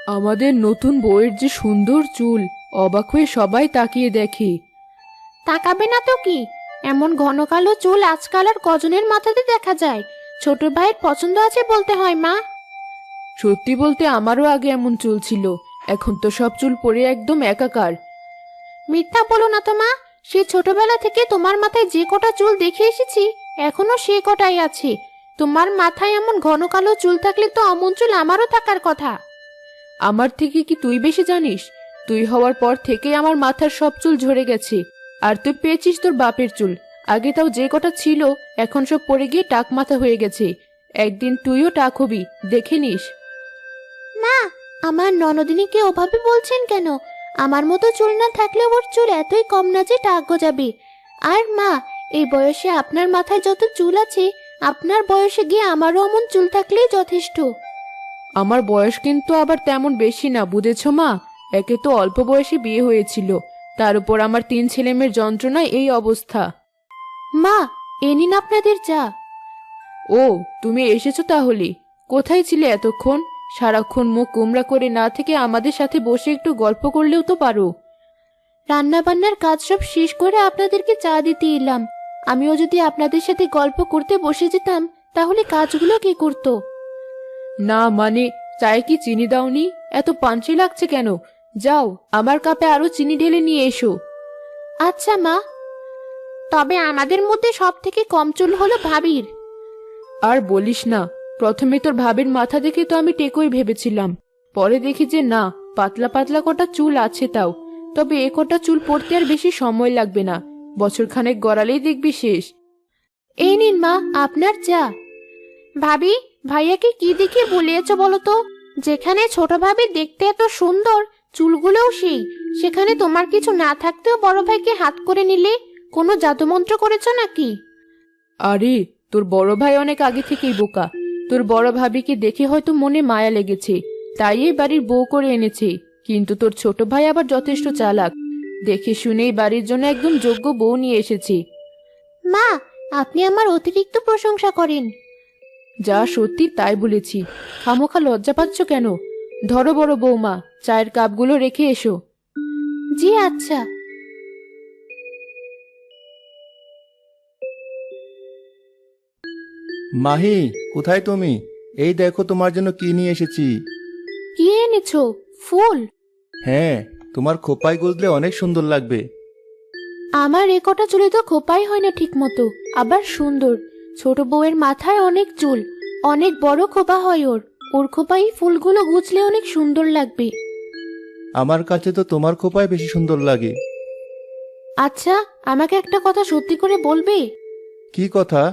আমাদের নতুন বউয়ের যে সুন্দর চুল, অবাক হয়ে সবাই তাকিয়ে দেখে। তাকাবে না তো কি, এমন ঘন কালো চুল আজকাল আর কজনের মাথাতে দেখা যায়। ছোট ভাইয়ের পছন্দ আছে বলতে হয় মা। সত্যি বলতে আমারও আগে এমন চুল ছিল, এখন তো সব চুল পড়ে একদম একাকার। মিথ্যা বলো না তো মা, সে ছোটবেলা থেকে তোমার মাথায় যে কটা চুল দেখে এসেছি এখনো সে কটাই আছে। তোমার মাথায় এমন ঘন কালো চুল থাকলে তো অমন চুল আমারও থাকার কথা। আমার থেকে কি তুই বেশি জানিস? তুই হওয়ার পর থেকেই আমার মাথার সব চুল ঝরে গেছে। আর তুই পেয়েছিস তোর বাপের চুল, আগে তাও যে কটা ছিল এখন সব পড়ে গিয়ে টাক মাথা হয়ে গেছে। একদিন তুইও টাক হবি, দেখে নিস। মা, আমার ননদিনীকে ওভাবে বলছেন কেন? আমার মতো চুল না থাকলে ওর চুল এতই কম না যে টাক গজাবে। আর মা, এই বয়সে আপনার মাথায় যত চুল আছে, আপনার বয়সে গিয়ে আমারও অমন চুল থাকলেই যথেষ্ট। আমার বয়স কিন্তু আবার তেমন বেশি না, বুঝেছ মা? একে তো অল্প বয়সে বিয়ে হয়েছিল, তার উপর আমার 3 ছেলেমেয়ের যন্ত্রণায় এই অবস্থা। মা, এ নিন আপনাদের চা। ও, তুমি এসেছো তাহলে? কোথায় ছিলে এতক্ষণ? সারাক্ষণ মুখ গোমড়া করে না থেকে আমাদের সাথে বসে একটু গল্প করলেও তো পারো। রান্না বান্নার কাজ সব শেষ করে আপনাদেরকে চা দিতে এলাম। আমিও যদি আপনাদের সাথে গল্প করতে বসে যেতাম তাহলে কাজগুলো কে করতো? না মানে, চায়ে কি চিনি দাওনি? এত পানসি লাগছে কেন? যাও, আমার কাপে আরো চিনি ঢেলে নিয়ে এসো। আচ্ছা মা। তবে আমাদের মধ্যে সব থেকে কম চুল হলো ভাবির। আর বলিস না, প্রথমে তোর ভাবের মাথা দেখে তো আমি টেকই ভেবেছিলাম, পরে দেখি যে না, পাতলা পাতলা কটা চুল আছে তাও। তবে এ কটা চুল পড়তে আর বেশি সময় লাগবে না, বছরখানেক গড়ালেই দেখবি শেষ। এই নিন মা আপনার চা। ভাবি, ভাইয়াকে কি দেখে বলিয়েছ বলো তো? যেখানে ছোট ভাবি দেখতে এত সুন্দর, চুলগুলোও সেই, সেখানে তোমার কিছু না থাকতেও বড় ভাইকে হাত করে নিলে। কোনো জাদুমন্ত্র করেছ নাকি? আরে, তোর বড় ভাই অনেক আগে থেকেই বোকা। তোর বড় ভাবিকে দেখে হয়তো মনে মায়া লেগেছে, তাই এই বাড়ির বউ করে এনেছে। কিন্তু তোর ছোট ভাই আবার যথেষ্ট চালাক, দেখে শুনেই বাড়ির জন্য একদম যোগ্য বউ নিয়ে এসেছে। মা, আপনি আমার অতিরিক্ত প্রশংসা করেন। যা সত্যি তাই বলেছি, খামোখা লজ্জা পাচ্ছ কেন? ধরো বড় বৌমা, চায়ের কাপগুলো রেখে এসো। জি আচ্ছা। মাহি, কোথায় তুমি? এই দেখো তোমার জন্য কি নিয়ে এসেছি। কি এনেছো? ফুল? হ্যাঁ, তোমার খোপায় গুজলে অনেক সুন্দর লাগবে। আমার এ কটা চুলে তো খোপাই হয় না ঠিক মতো, আবার সুন্দর। ছোট বউয়ের মাথায় অনেক চুল, অনেক বড় খোপা হয় ওর। ওর খোপায় ফুলগুলো গুছলে অনেক সুন্দর লাগবে। আমার কাছে তো তোমার খোপায় বেশি সুন্দর লাগে। আচ্ছা, আমাকে একটা কথা সত্যি করে বলবে? কি কথা?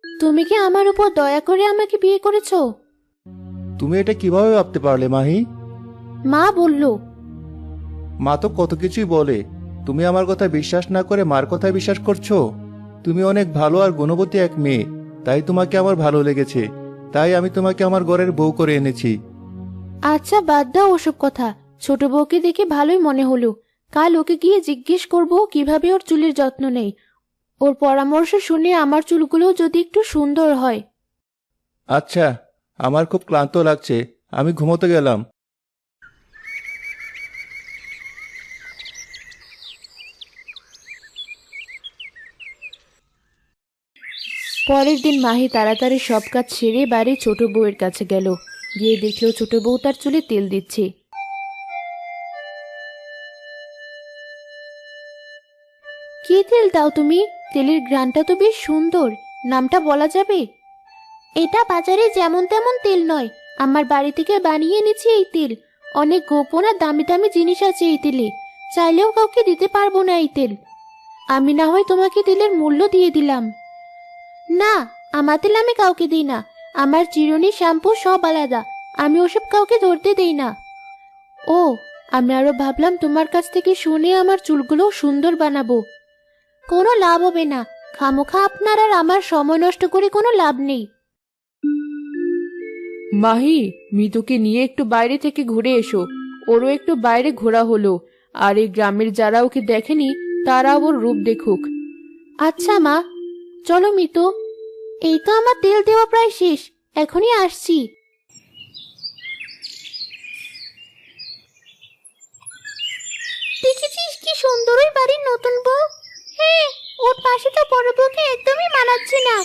তুমি কি আমার উপর দয়া করে আমাকে বিয়ে করেছো? তুমি এটা কিভাবে ভাবতে পারলে মাহি? মা বলল। মা তো কত কিছুই বলে, তুমি আমার কথা বিশ্বাস না করে মার কথায় বিশ্বাস করছো? তুমি অনেক ভালো আর গুণবতী এক মেয়ে, তাই তোমাকে আমার ভালো লেগেছে, তাই আমি তোমাকে আমার ঘরের বউ করে এনেছি। আচ্ছা বাদ দাও ওসব কথা। ছোট বউকে দেখে ভালোই মনে হলো। কাল ওকে গিয়ে জিজ্ঞেস করব কিভাবে ওর চুলের যত্ন নেই। ওর পরামর্শ শুনে আমার চুলগুলো যদি একটু সুন্দর হয়। আচ্ছা, আমার খুব ক্লান্ত লাগছে, আমি ঘুমোতে গেলাম। পরের দিন মাহি তাড়াতাড়ি সব কাজ সেরে বাড়ি ছোট বউয়ের কাছে গেল। গিয়ে দেখলো ছোট বউ তার চুলে তেল দিচ্ছে। কি তেল দাও তুমি? তেলের ঘ্রাণটা তো বেশ সুন্দর। নামটা বলা যাবে? এটা বাজারে যেমন তেমন তেল নয়, আমার বাড়ি থেকে বানিয়ে এনেছি এই তেল। অনেক গোপন আর দামি দামি জিনিস আছে এই তেলে, চাইলেও কাউকে দিতে পারবো না এই তেল। আমি না হয় তোমাকে তেলের মূল্য দিয়ে দিলাম। না, আমার তেল আমি কাউকে দিই না। আমার চিরুনি, শ্যাম্পু সব আলাদা, আমি ওসব কাউকে ধরতে দেই না। ও, আমি আরো ভাবলাম তোমার কাছ থেকে শুনে আমার চুলগুলো সুন্দর বানাবো। কোনো লাভ হবে না, খামোখা আপনার আর আমার সময় নষ্ট করে কোনো লাভ নেই। মাহি, মিতুকে নিয়ে একটু বাইরে থেকে ঘুরে এসো, ওরও একটু বাইরে ঘোরা হলো। আর এই গ্রামের যারা ওকে দেখেনি তারা ওর রূপ দেখুক। আচ্ছা মা, চলো মিতু। এই তো আমার তেল দেওয়া প্রায় শেষ, এখনই আসছি। নতুন বউ? হ্যাঁ, ওর পাশে তো বড় বউকে একদমই মানাচ্ছে না।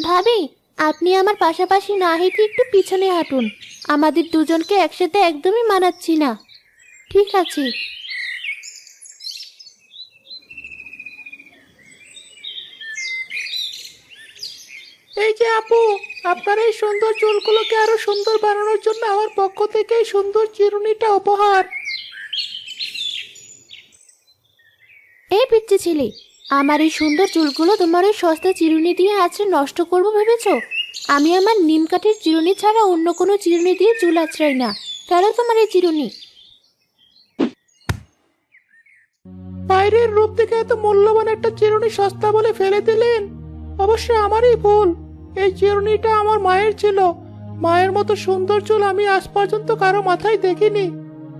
ভাবি, আপনি আমার পাশাপাশি না হেঁটে একটু পিছনে হাঁটুন। আমাদের দুজনকে একসাথে একদমই মানাচ্ছি না। ঠিক আছে। এই যে আপু, আপনার এই সুন্দর চুলগুলোকে আরো সুন্দর বানানোর জন্য আমার পক্ষ থেকে এই সুন্দর চিরুনিটা উপহার। এই পিচ্চি ছেলে, আমার এই সুন্দর চুলগুলো তোমার এই সস্তা চিরুনি দিয়ে আঁচড়ে নষ্ট করবো ভেবেছো? আমি আমার নিম কাঠের চিরুনি ছাড়া অন্য কোনো চিরুনি দিয়ে চুল আঁচড়াই না। কেন তোমার এই চিরুনি? বাইরের রূপ দেখে এত মূল্যবান একটা চিরুনি সস্তা বলে ফেলে দিলেন। অবশ্যই আমারই ভুল। এই চিরুনিটা আমার মায়ের ছিল। মায়ের মতো সুন্দর চুল আমি আজ পর্যন্ত কারো মাথায় দেখিনি,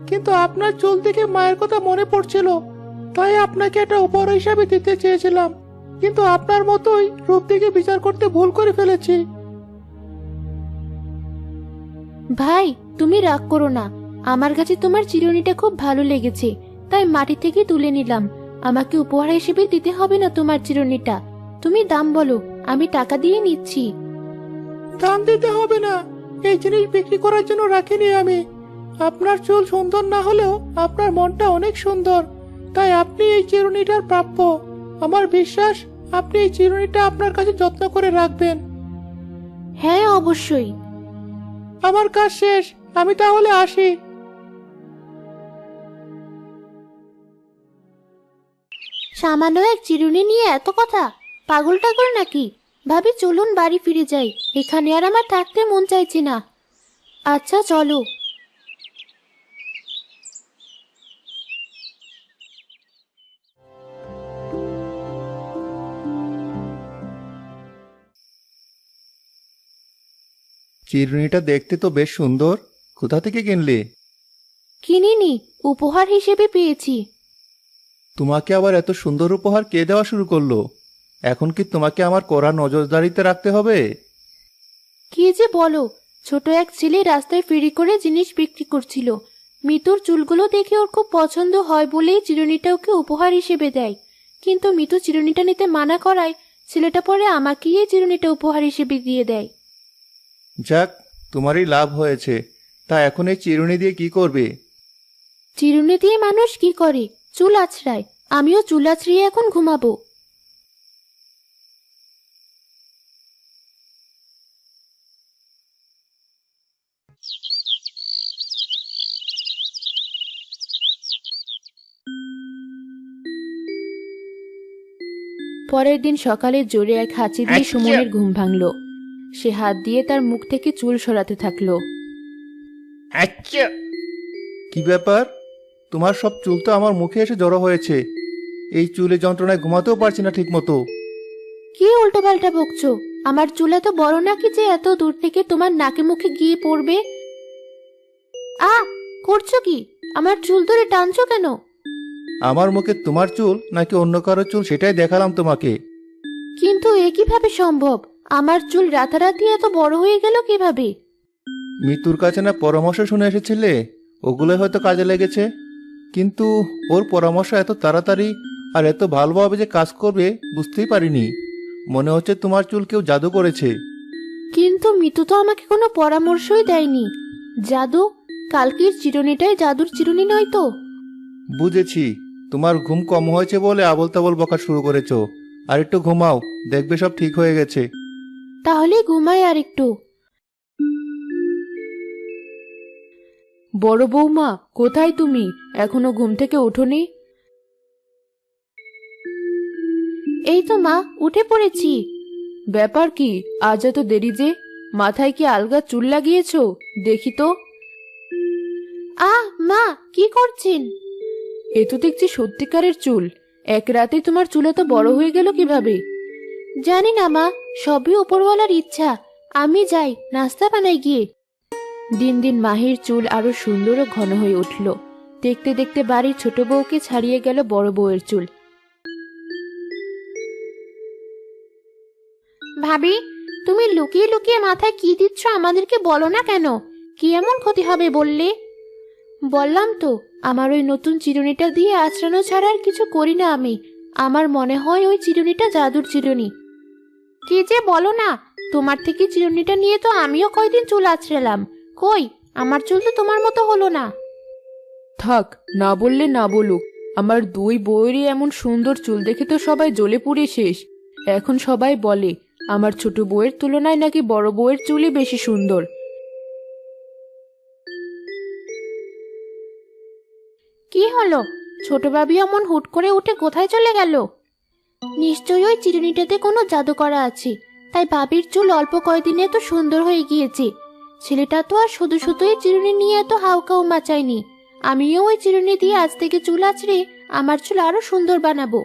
কিন্তু আপনার চুল দেখে মায়ের কথা মনে পড়ছিল, তাই আপনাকে এটা উপহার হিসাবে দিতে চেয়েছিলাম। কিন্তু আপনার মতোই রূপ দেখে বিচার করতে ভুল করে ফেলেছি। ভাই, তুমি রাগ করো না। আমার কাছে তোমার চিরুনিটা খুব ভালো লেগেছে, তাই মাটি থেকে তুলে নিলাম। আমাকে উপহার হিসেবে দিতে হবে না তোমার চিরুনিটা। তুমি দাম বলো, আমি টাকা দিয়ে নিচ্ছি। দাম দিতে হবে না, এই জিনিস বিক্রি করার জন্য রাখিনি আমি। আপনার চুল সুন্দর না হলেও আপনার মনটা অনেক সুন্দর, তাই আপনি এই চিরুনিটার প্রাপ্য। আমার বিশ্বাস আপনি এই চিরুনিটা আপনার কাছে যত্ন করে রাখবেন। হ্যাঁ, অবশ্যই। আমার কাজ শেষ, আমি তাহলে আসি। সামান্য এক চিরুনি নিয়ে এত কথা? পাগল টাগল নাকি? ভাবি, চলুন বাড়ি ফিরে যাই। এখানে আর আমার থাকতে মন চাইছে না। আচ্ছা, চলো। চিরুনিটা দেখতে তো বেশ সুন্দর। কোথা থেকে কিনলে? কিনিনি, উপহার হিসেবে পেয়েছি। তোমাকে আবার এত সুন্দর উপহার কে দেওয়া শুরু করলো? এখন কি তোমাকে আমার কড়া নজরদারিতে রাখতে হবে? কি যে বলো! ছোট এক ছেলে রাস্তায় ফেরি করে জিনিস বিক্রি করছিল। মিতুর চুলগুলো দেখে ওর খুব পছন্দ হয় বলেই চিরুনিটা ওকে উপহার হিসেবে দেয়। কিন্তু মিতু চিরুনিটা নিতে মানা করায় ছেলেটা পরে আমাকেই এই চিরুনিটা উপহার হিসেবে দিয়ে দেয়। যাক, তোমারই লাভ হয়েছে। তা এখন এই চিরুনি দিয়ে কি করবে? চিরুনি দিয়ে মানুষ কি করে? চুল আঁচড়ায়। আমিও চুল আঁচড়িয়ে এখন ঘুমাবো। পরের দিন সকালে জোরে এক হাঁচি দিয়ে সুমনের ঘুম ভাঙল। সে হাত দিয়ে তার মুখ থেকে চুল সরাতে থাকলো। কি ব্যাপার? তোমার সব চুল তো আমার মুখে এসে জড়ো হয়েছে। এই চুলে যন্ত্রণায় ঘুমাতেও পারছি না ঠিক মতো। কি উল্টোপাল্টা বকছো? আমার চুল এত বড় নাকি যে এত দূর থেকে তোমার নাকে মুখে গিয়ে পড়বে? করছো কি? আমার চুল ধরে টানছো কেন? আমার মুখে তোমার চুল নাকি অন্য কারো চুল সেটাই দেখালাম তোমাকে। কিন্তু এ কিভাবে সম্ভব? আমার চুল রাতারাতি এত বড় হয়ে গেল কিভাবে? মৃত্যুর কাছে না পরামর্শ শুনে এসেছিলে, ওগুলোই হয়তো কাজে লেগেছে। কিন্তু ওর পরামর্শ এত তাড়াতাড়ি আর এত ভালোভাবে যে কাজ করবে বুঝতেই পারিনি। মনে হচ্ছে তোমার চুল কেউ জাদু করেছে। কিন্তু মিতু তো আমাকে কোনো পরামর্শই দেয়নি। জাদু? কালকের চিরুনিটাই জাদুর চিরুনি নয় তো? বুঝেছি, তোমার ঘুম কম হয়েছে বলে আবল তাবল বকা শুরু করেছো। আর একটু ঘুমাও, দেখবে সব ঠিক হয়ে গেছে। তাহলে ঘুমাই আর একটু। বড় বৌমা, কোথায় তুমি? এখনো ঘুম থেকে ওঠোনি? এই তো মা, উঠে পড়েছি। ব্যাপার কি, আজ এত দেরি যে? মাথায় কি আলগা চুল লাগিয়েছো? দেখি তো। মা, কি করছেন? এ তো দেখছি সত্যিকারের চুল। এক রাতে তোমার চুল এত বড় হয়ে গেল কিভাবে? জানি না মা, সবই উপরওয়ালার ইচ্ছা। আমি যাই, নাস্তা বানাই গিয়ে। দিন দিন মাহির চুল আরো সুন্দর ও ঘন হয়ে উঠল। দেখতে দেখতে বাড়ির ছোট বউকে ছাড়িয়ে গেল বড় বউয়ের চুল। ভাবি, তুমি লুকিয়ে লুকিয়ে মাথায় কি দিচ্ছ আমাদেরকে বলো না কেন? কি এমন ক্ষতি হবে বললে? বললাম তো, আমার ওই নতুন চিরুনিটা দিয়ে আঁচড়ানো ছাড়া আর কিছু করি না আমি। আমার মনে হয় ওই চিরুনিটা জাদুর চিরুনি। কি যে বলো না, তোমার থেকে চিরুনিটা নিয়ে তো আমিও কয়দিন চুল আঁচড়ালাম। কই, আমার চুল তো তোমার মতো হলো না। থাক, না বললে না বলুক, আমার দুই বউয়েরই এমন সুন্দর চুল দেখে তো সবাই জ্বলে পুড়ে শেষ। এখন সবাই বলে আমার ছোট বউয়ের তুলনায় নাকি বড় বউয়ের চুলই বেশি সুন্দর। কি হলো? ছোট ভাবি অমন হুট করে উঠে কোথায় চলে গেল? নিশ্চয়ই ওই চিরুনিটাতে কোনো জাদু করা আছে, তাই ভাবির চুল অল্প কয়দিনে এত সুন্দর হয়ে গিয়েছে। ছেলেটা তো আর শুধু শুধুই চিরুনি নিয়ে এত হাউকাউ মাচায়নি। আমিও ওই চিরুনি দিয়ে আজ থেকে চুল আঁচড়ে আমার চুল আরো সুন্দর বানাবো।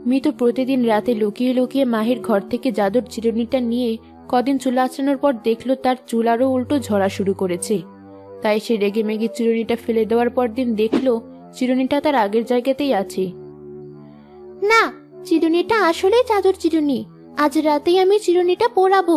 মিতু প্রতিদিন রাতে লুকিয়ে লুকিয়ে মাহির ঘর থেকে জাদুর চিরুনিটা নিয়ে কদিন চুল আঁচড়ানোর পর দেখলো তার চুল আরো উল্টো ঝরা শুরু করেছে। তাই সে রেগে মেগে চিরুনিটা ফেলে দেওয়ার পর দিন দেখলো চিরুনিটা তার আগের জায়গাতেই আছে। না, চিরুনিটা আসলেই জাদুর চিরুনি। আজ রাতেই আমি চিরুনিটা পরাবো।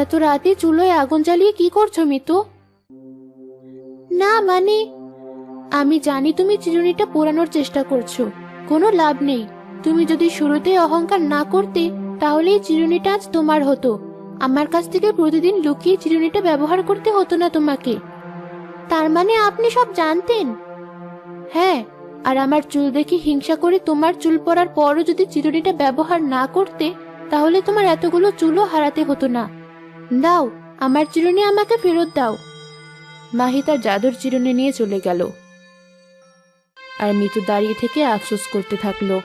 এত রাতে চুলোয় আগুন জ্বালিয়ে কি করছো মিতু? না মানে, আমি জানি তুমি চিরুনিটা পোড়ানোর চেষ্টা করছো, কোনো লাভ নেই। তুমি যদি শুরুতে অহংকার না করতে তাহলে এই চিরুনিটা আজ তোমার হতো। আমার কাছ থেকে প্রতিদিন লুকিয়ে চিরুনিটা ব্যবহার করতে হতো না তোমাকে। তার মানে আপনি সব জানতেন? হ্যাঁ, আর আমার চুল দেখে হিংসা করে তোমার চুল পড়ার পরও যদি চিরুনিটা ব্যবহার না করতে তাহলে তোমার এতগুলো চুলও হারাতে হতো না। দাও, আমার চিরুনি আমাকে ফেরত দাও। মাহি তার জাদুর চিরুনি নিয়ে চলে গেল আর মিতু দাঁড়িয়ে থেকে আফসোস করতে থাকলো।